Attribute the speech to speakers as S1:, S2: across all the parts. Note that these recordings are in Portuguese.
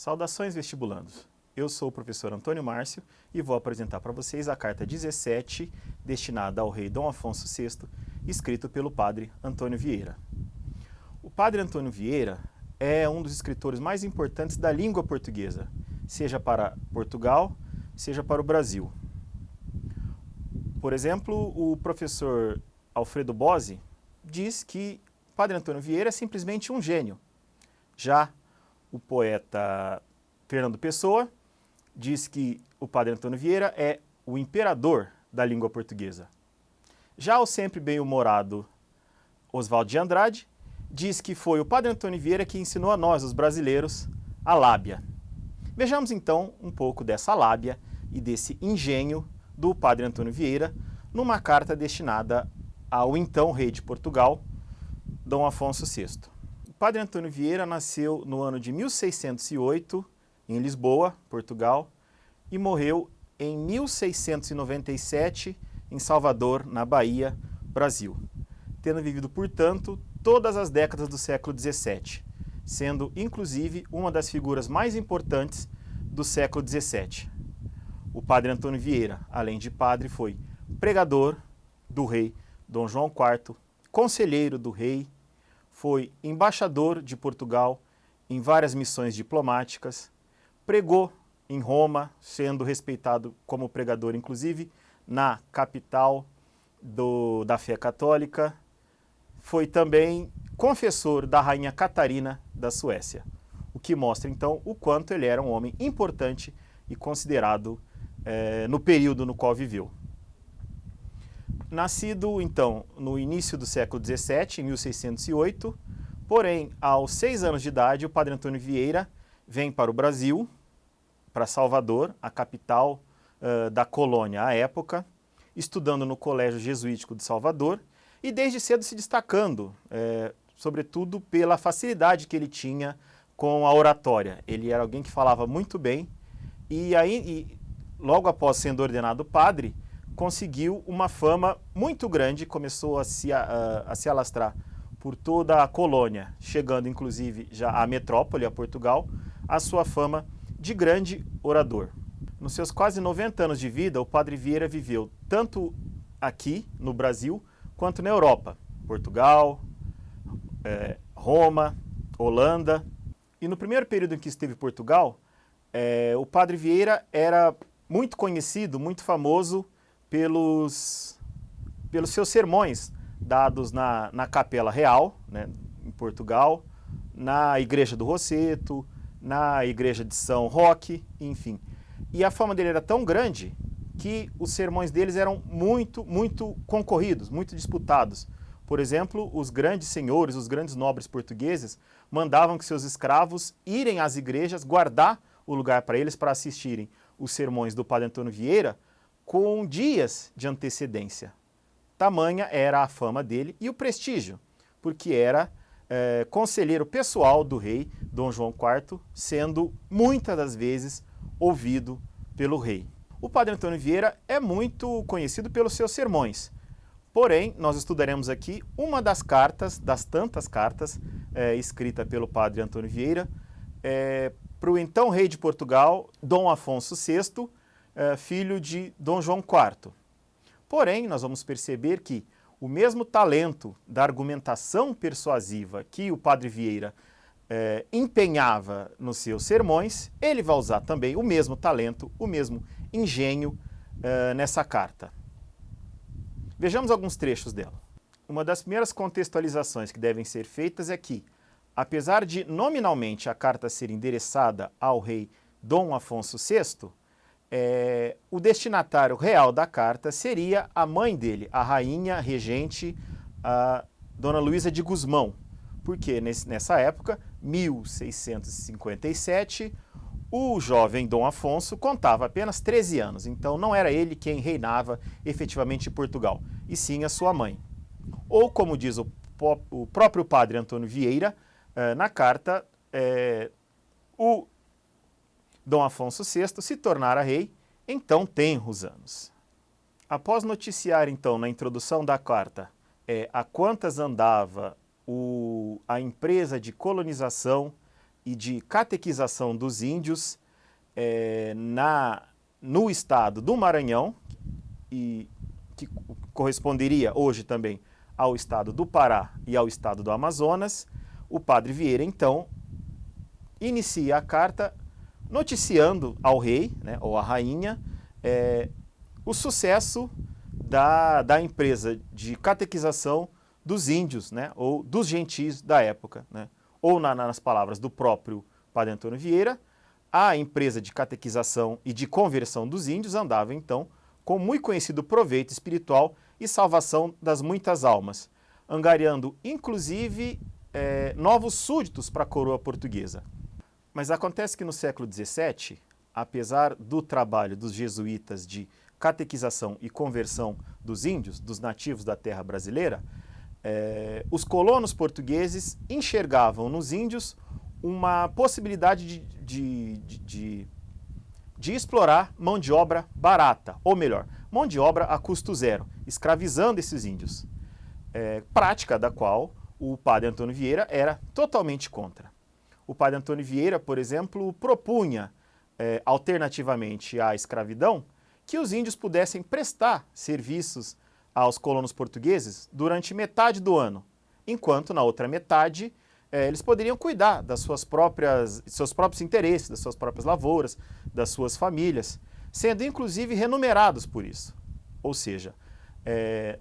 S1: Saudações vestibulandos! Eu sou o professor Antônio Márcio e vou apresentar para vocês a carta 17, destinada ao rei Dom Afonso VI, escrito pelo padre Antônio Vieira. O padre Antônio Vieira é um dos escritores mais importantes da língua portuguesa, seja para Portugal, seja para o Brasil. Por exemplo, o professor Alfredo Bozzi diz que o padre Antônio Vieira é simplesmente um gênio. Já o poeta Fernando Pessoa diz que o padre Antônio Vieira é o imperador da língua portuguesa. Já o sempre bem-humorado Oswaldo de Andrade diz que foi o padre Antônio Vieira que ensinou a nós, os brasileiros, a lábia. Vejamos então um pouco dessa lábia e desse engenho do padre Antônio Vieira numa carta destinada ao então rei de Portugal, Dom Afonso VI. O padre Antônio Vieira nasceu no ano de 1608, em Lisboa, Portugal, e morreu em 1697, em Salvador, na Bahia, Brasil, tendo vivido, portanto, todas as décadas do século XVII, sendo, inclusive, uma das figuras mais importantes do século XVII. O padre Antônio Vieira, além de padre, foi pregador do rei Dom João IV, conselheiro do rei, foi embaixador de Portugal em várias missões diplomáticas, pregou em Roma, sendo respeitado como pregador, inclusive, na capital da fé católica, foi também confessor da rainha Catarina da Suécia, o que mostra, então, o quanto ele era um homem importante e considerado no período no qual viveu. Nascido, então, no início do século XVII, em 1608, porém, aos 6 anos de idade, o padre Antônio Vieira vem para o Brasil, para Salvador, a capital da colônia à época, estudando no Colégio Jesuítico de Salvador e desde cedo se destacando, sobretudo pela facilidade que ele tinha com a oratória. Ele era alguém que falava muito bem e logo após sendo ordenado padre, conseguiu uma fama muito grande, começou a se alastrar por toda a colônia, chegando inclusive já à metrópole, a Portugal, a sua fama de grande orador. Nos seus quase 90 anos de vida, o padre Vieira viveu tanto aqui no Brasil quanto na Europa, Portugal, Roma, Holanda. E no primeiro período em que esteve em Portugal, o padre Vieira era muito conhecido, muito famoso pelos seus sermões dados na Capela Real, né, em Portugal, na Igreja do Rosseto, na Igreja de São Roque, enfim. E a fama dele era tão grande que os sermões deles eram muito, muito concorridos, muito disputados. Por exemplo, os grandes senhores, os grandes nobres portugueses mandavam que seus escravos irem às igrejas, guardar o lugar para eles para assistirem os sermões do padre Antônio Vieira com dias de antecedência. Tamanha era a fama dele e o prestígio, porque era conselheiro pessoal do rei Dom João IV, sendo muitas das vezes ouvido pelo rei. O padre Antônio Vieira é muito conhecido pelos seus sermões, porém nós estudaremos aqui uma das cartas, das tantas cartas escrita pelo padre Antônio Vieira para o então rei de Portugal, Dom Afonso VI, filho de Dom João IV. Porém, nós vamos perceber que o mesmo talento da argumentação persuasiva que o padre Vieira empenhava nos seus sermões, ele vai usar também o mesmo talento, o mesmo engenho nessa carta. Vejamos alguns trechos dela. Uma das primeiras contextualizações que devem ser feitas é que, apesar de nominalmente a carta ser endereçada ao rei Dom Afonso VI, o destinatário real da carta seria a mãe dele, a rainha regente, a Dona Luísa de Gusmão, porque nessa época, 1657, o jovem Dom Afonso contava apenas 13 anos, então não era ele quem reinava efetivamente em Portugal, e sim a sua mãe. Ou, como diz o próprio padre Antônio Vieira, na carta, o Dom Afonso VI se tornara rei, então tenros anos. Após noticiar, então, na introdução da carta, a quantas andava a empresa de colonização e de catequização dos índios no estado do Maranhão, e que corresponderia hoje também ao estado do Pará e ao estado do Amazonas, o padre Vieira, então, inicia a carta noticiando ao rei, né, ou à rainha, o sucesso da empresa de catequização dos índios, né, ou dos gentis da época, né, ou nas palavras do próprio padre Antônio Vieira, a empresa de catequização e de conversão dos índios andava, então, com muito conhecido proveito espiritual e salvação das muitas almas, angariando, inclusive, novos súditos para a coroa portuguesa. Mas acontece que no século XVII, apesar do trabalho dos jesuítas de catequização e conversão dos índios, dos nativos da terra brasileira, os colonos portugueses enxergavam nos índios uma possibilidade de explorar mão de obra barata, ou melhor, mão de obra a custo zero, escravizando esses índios, prática da qual o padre Antônio Vieira era totalmente contra. O padre Antônio Vieira, por exemplo, propunha, alternativamente à escravidão, que os índios pudessem prestar serviços aos colonos portugueses durante metade do ano, enquanto na outra metade eles poderiam cuidar dos seus próprios interesses, das suas próprias lavouras, das suas famílias, sendo inclusive remunerados por isso. Ou seja,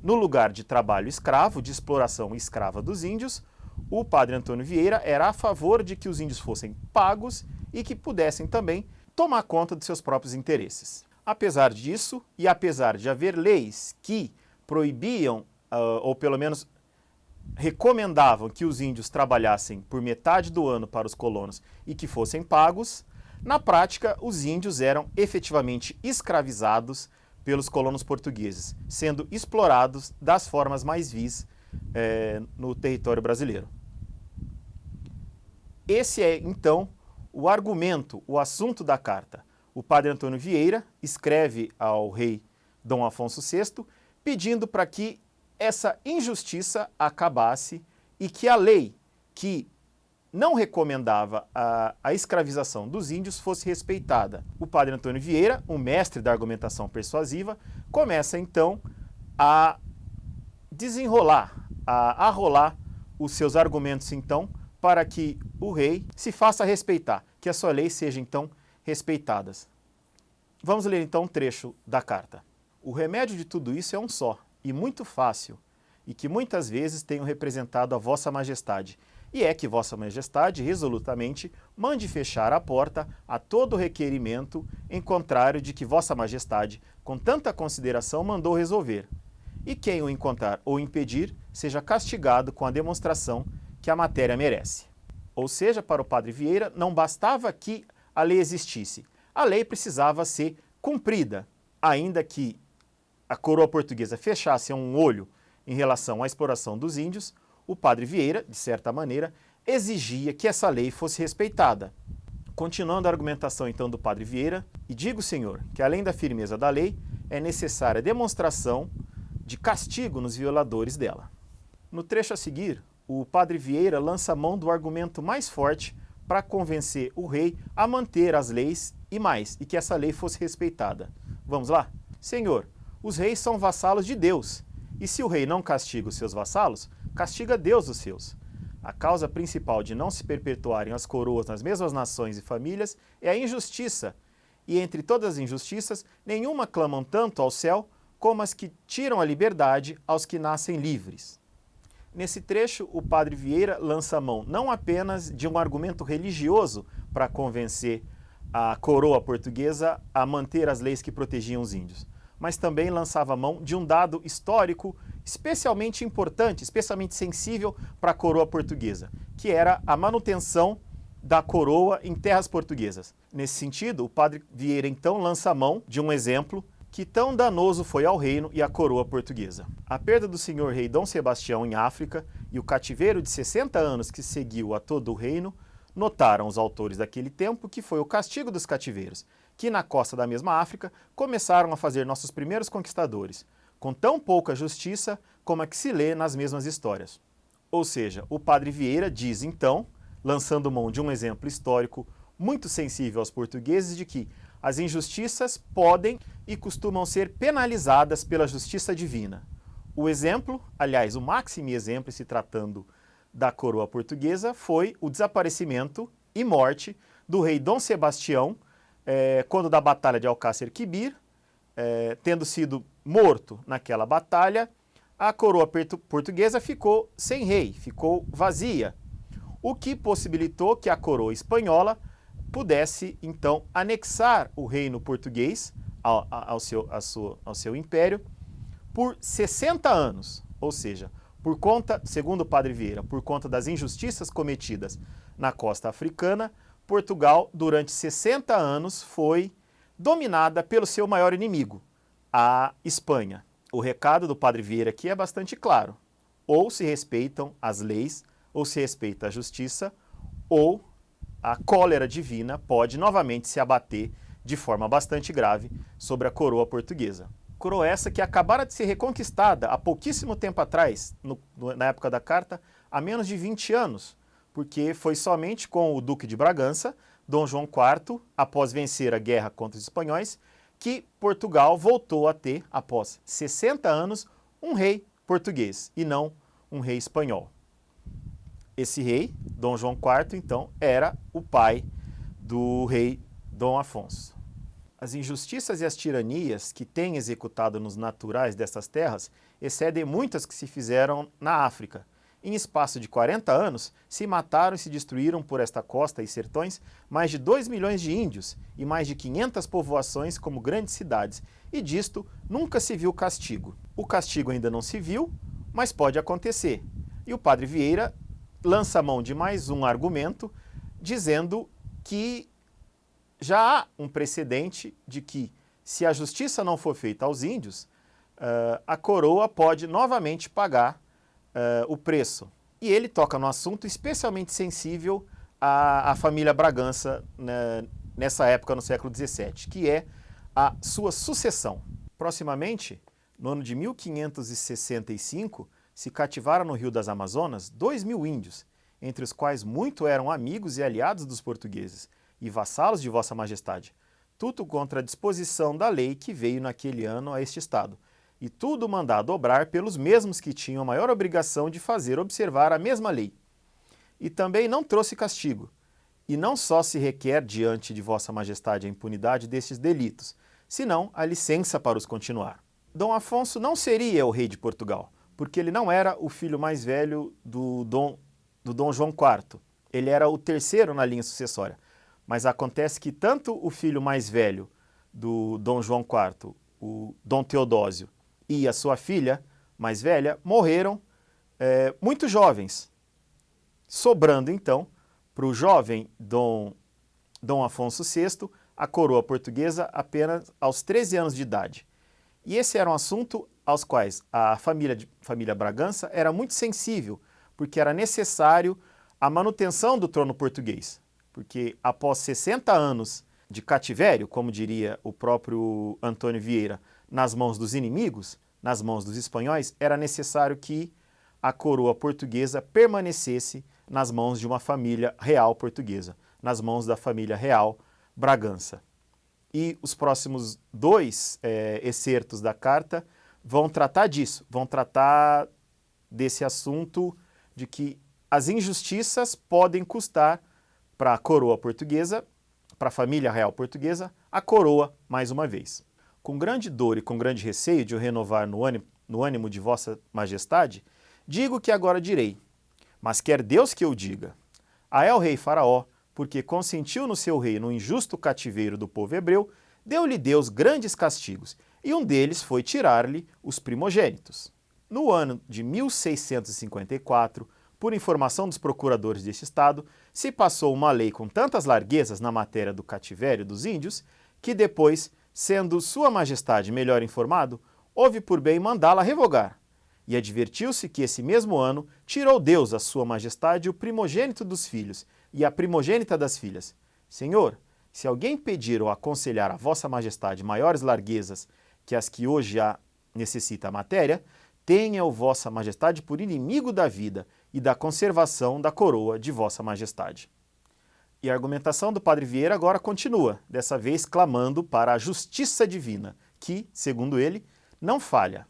S1: no lugar de trabalho escravo, de exploração escrava dos índios, o padre Antônio Vieira era a favor de que os índios fossem pagos e que pudessem também tomar conta de seus próprios interesses. Apesar disso, e apesar de haver leis que proibiam, ou pelo menos recomendavam que os índios trabalhassem por metade do ano para os colonos e que fossem pagos, na prática os índios eram efetivamente escravizados pelos colonos portugueses, sendo explorados das formas mais vis no território brasileiro. Esse é, então, o argumento, o assunto da carta. O padre Antônio Vieira escreve ao rei Dom Afonso VI pedindo para que essa injustiça acabasse e que a lei que não recomendava a escravização dos índios fosse respeitada. O padre Antônio Vieira, um mestre da argumentação persuasiva, começa então a desenrolar, a arrolar os seus argumentos então para que o rei se faça respeitar, que a sua lei seja então respeitada. Vamos ler então um trecho da carta. O remédio de tudo isso é um só, e muito fácil, e que muitas vezes tenho representado a vossa majestade, e é que vossa majestade resolutamente mande fechar a porta a todo requerimento em contrário de que vossa majestade, com tanta consideração, mandou resolver. E quem o encontrar ou impedir, seja castigado com a demonstração que a matéria merece. Ou seja, para o padre Vieira, não bastava que a lei existisse. A lei precisava ser cumprida, ainda que a coroa portuguesa fechasse um olho em relação à exploração dos índios, o padre Vieira, de certa maneira, exigia que essa lei fosse respeitada. Continuando a argumentação então do padre Vieira, e digo, senhor, que além da firmeza da lei, é necessária a demonstração de castigo nos violadores dela. No trecho a seguir, o padre Vieira lança mão do argumento mais forte para convencer o rei a manter as leis e que essa lei fosse respeitada. Vamos lá? Senhor, os reis são vassalos de Deus, e se o rei não castiga os seus vassalos, castiga Deus os seus. A causa principal de não se perpetuarem as coroas nas mesmas nações e famílias é a injustiça, e entre todas as injustiças, nenhuma clamam tanto ao céu como as que tiram a liberdade aos que nascem livres. Nesse trecho, o padre Vieira lança mão não apenas de um argumento religioso para convencer a coroa portuguesa a manter as leis que protegiam os índios, mas também lançava mão de um dado histórico especialmente importante, especialmente sensível para a coroa portuguesa, que era a manutenção da coroa em terras portuguesas. Nesse sentido, o padre Vieira então lança mão de um exemplo que tão danoso foi ao reino e à coroa portuguesa. A perda do senhor rei Dom Sebastião em África e o cativeiro de 60 anos que seguiu a todo o reino, notaram os autores daquele tempo que foi o castigo dos cativeiros, que na costa da mesma África começaram a fazer nossos primeiros conquistadores, com tão pouca justiça como a que se lê nas mesmas histórias. Ou seja, o padre Vieira diz então, lançando mão de um exemplo histórico muito sensível aos portugueses de que as injustiças podem e costumam ser penalizadas pela justiça divina. O exemplo, aliás, o máximo exemplo, se tratando da coroa portuguesa, foi o desaparecimento e morte do rei Dom Sebastião, quando da Batalha de Alcácer Quibir, tendo sido morto naquela batalha, a coroa portuguesa ficou sem rei, ficou vazia, o que possibilitou que a coroa espanhola pudesse, então, anexar o reino português ao seu império por 60 anos, ou seja, por conta, segundo o padre Vieira, por conta das injustiças cometidas na costa africana, Portugal, durante 60 anos, foi dominada pelo seu maior inimigo, a Espanha. O recado do padre Vieira aqui é bastante claro. Ou se respeitam as leis, ou se respeita a justiça, ou a cólera divina pode novamente se abater de forma bastante grave sobre a coroa portuguesa. Coroa essa que acabara de ser reconquistada há pouquíssimo tempo atrás, na época da carta, há menos de 20 anos, porque foi somente com o Duque de Bragança, Dom João IV, após vencer a guerra contra os espanhóis, que Portugal voltou a ter, após 60 anos, um rei português e não um rei espanhol. Esse rei, Dom João IV, então, era o pai do rei Dom Afonso. As injustiças e as tiranias que têm executado nos naturais dessas terras excedem muitas que se fizeram na África. Em espaço de 40 anos, se mataram e se destruíram por esta costa e sertões mais de 2 milhões de índios e mais de 500 povoações como grandes cidades, e disto nunca se viu castigo. O castigo ainda não se viu, mas pode acontecer. E o padre Vieira lança a mão de mais um argumento, dizendo que já há um precedente de que, se a justiça não for feita aos índios, a coroa pode novamente pagar o preço. E ele toca no assunto especialmente sensível à família Bragança, né, nessa época, no século XVII, que é a sua sucessão. Proximamente, no ano de 1565, se cativaram no Rio das Amazonas 2.000 índios, entre os quais muito eram amigos e aliados dos portugueses e vassalos de Vossa Majestade, tudo contra a disposição da lei que veio naquele ano a este estado, e tudo mandado obrar pelos mesmos que tinham a maior obrigação de fazer observar a mesma lei. E também não trouxe castigo, e não só se requer diante de Vossa Majestade a impunidade destes delitos, senão a licença para os continuar. Dom Afonso não seria o rei de Portugal, porque ele não era o filho mais velho do Dom João IV. Ele era o terceiro na linha sucessória. Mas acontece que tanto o filho mais velho do Dom João IV, o Dom Teodósio, e a sua filha mais velha morreram muito jovens, sobrando então para o jovem Dom Afonso VI a coroa portuguesa apenas aos 13 anos de idade. E esse era um assunto aos quais a família Bragança era muito sensível, porque era necessário a manutenção do trono português. Porque após 60 anos de cativério, como diria o próprio Antônio Vieira, nas mãos dos inimigos, nas mãos dos espanhóis, era necessário que a coroa portuguesa permanecesse nas mãos de uma família real portuguesa, nas mãos da família real Bragança. E os próximos dois excertos da carta vão tratar disso, vão tratar desse assunto de que as injustiças podem custar para a coroa portuguesa, para a família real portuguesa, a coroa mais uma vez. Com grande dor e com grande receio de o renovar no ânimo de Vossa Majestade, digo que agora direi, mas quer Deus que eu diga. A el-rei Faraó, porque consentiu no seu reino o injusto cativeiro do povo hebreu, deu-lhe Deus grandes castigos, e um deles foi tirar-lhe os primogênitos. No ano de 1654, por informação dos procuradores deste estado, se passou uma lei com tantas larguezas na matéria do cativério dos índios, que depois, sendo Sua Majestade melhor informado, houve por bem mandá-la revogar. E advertiu-se que esse mesmo ano tirou Deus a Sua Majestade o primogênito dos filhos e a primogênita das filhas. Senhor, se alguém pedir ou aconselhar a Vossa Majestade maiores larguezas que as que hoje necessita a matéria, tenha o vossa majestade por inimigo da vida e da conservação da coroa de vossa majestade. E a argumentação do padre Vieira agora continua, dessa vez clamando para a justiça divina, que, segundo ele, não falha.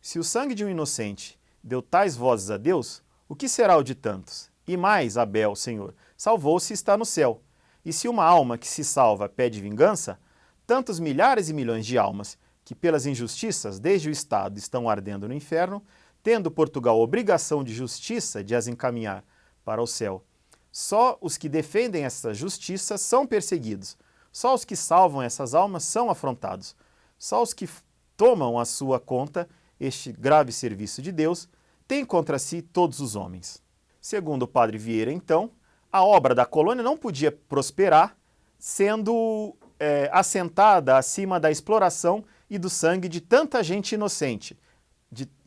S1: Se o sangue de um inocente deu tais vozes a Deus, o que será o de tantos? E mais, Abel, Senhor, salvou-se e está no céu. E se uma alma que se salva pede vingança, tantos milhares e milhões de almas que pelas injustiças desde o Estado estão ardendo no inferno, tendo Portugal obrigação de justiça de as encaminhar para o céu. Só os que defendem essa justiça são perseguidos. Só os que salvam essas almas são afrontados. Só os que tomam à sua conta este grave serviço de Deus têm contra si todos os homens. Segundo o padre Vieira, então, a obra da colônia não podia prosperar sendo assentada acima da exploração e do sangue de tanta gente inocente,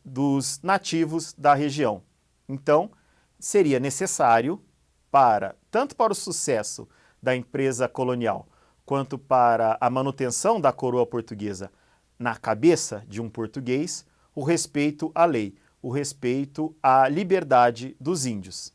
S1: dos nativos da região. Então, seria necessário tanto para o sucesso da empresa colonial, quanto para a manutenção da coroa portuguesa na cabeça de um português, o respeito à lei, o respeito à liberdade dos índios.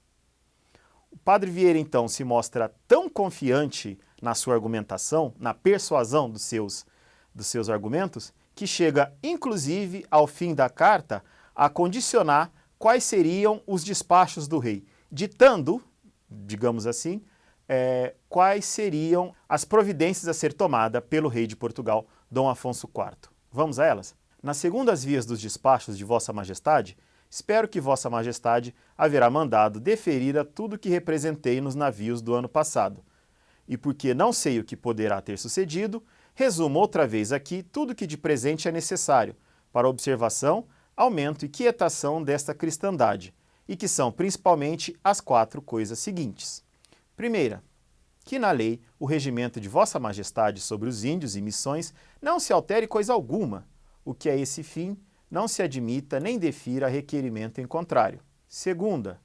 S1: O padre Vieira, então, se mostra tão confiante na sua argumentação, na persuasão dos seus argumentos, que chega, inclusive, ao fim da carta, a condicionar quais seriam os despachos do rei, ditando, digamos assim, quais seriam as providências a ser tomada pelo rei de Portugal, Dom Afonso IV. Vamos a elas? Nas segundas vias dos despachos de Vossa Majestade, espero que Vossa Majestade haverá mandado deferir a tudo que representei nos navios do ano passado. E porque não sei o que poderá ter sucedido, resumo outra vez aqui tudo que de presente é necessário para observação, aumento e quietação desta cristandade, e que são principalmente as 4 coisas seguintes. Primeira, que na lei o regimento de Vossa Majestade sobre os índios e missões não se altere coisa alguma, o que a esse fim não se admita nem defira requerimento em contrário. Segunda,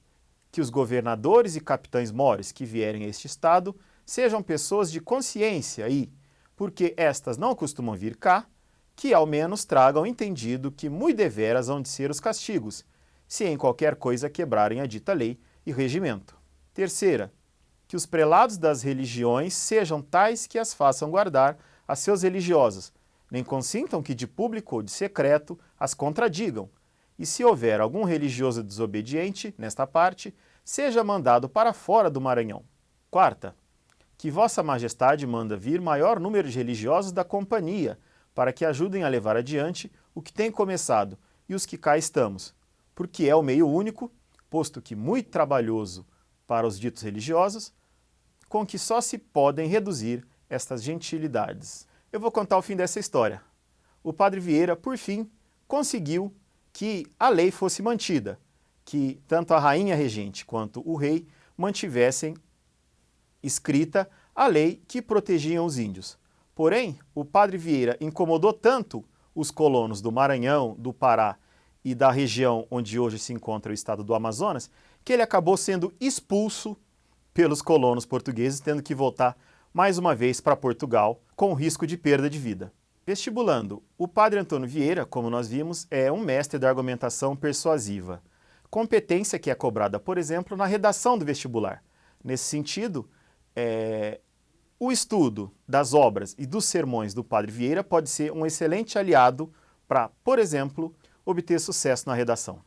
S1: que os governadores e capitães mores que vierem a este estado sejam pessoas de consciência e, porque estas não costumam vir cá, que ao menos tragam entendido que muito deveras hão de ser os castigos, se em qualquer coisa quebrarem a dita lei e regimento. Terceira, que os prelados das religiões sejam tais que as façam guardar a seus religiosos, nem consintam que de público ou de secreto as contradigam, e se houver algum religioso desobediente, nesta parte, seja mandado para fora do Maranhão. Quarta, que Vossa Majestade manda vir maior número de religiosos da companhia, para que ajudem a levar adiante o que tem começado e os que cá estamos, porque é o meio único, posto que muito trabalhoso para os ditos religiosos, com que só se podem reduzir estas gentilidades. Eu vou contar o fim dessa história. O padre Vieira, por fim, conseguiu que a lei fosse mantida, que tanto a rainha regente quanto o rei mantivessem escrita a lei que protegia os índios. Porém, o padre Vieira incomodou tanto os colonos do Maranhão, do Pará e da região onde hoje se encontra o estado do Amazonas, que ele acabou sendo expulso pelos colonos portugueses, tendo que voltar mais uma vez para Portugal, com risco de perda de vida. Vestibulando, o padre Antônio Vieira, como nós vimos, é um mestre da argumentação persuasiva. Competência que é cobrada, por exemplo, na redação do vestibular. Nesse sentido, o estudo das obras e dos sermões do padre Vieira pode ser um excelente aliado para, por exemplo, obter sucesso na redação.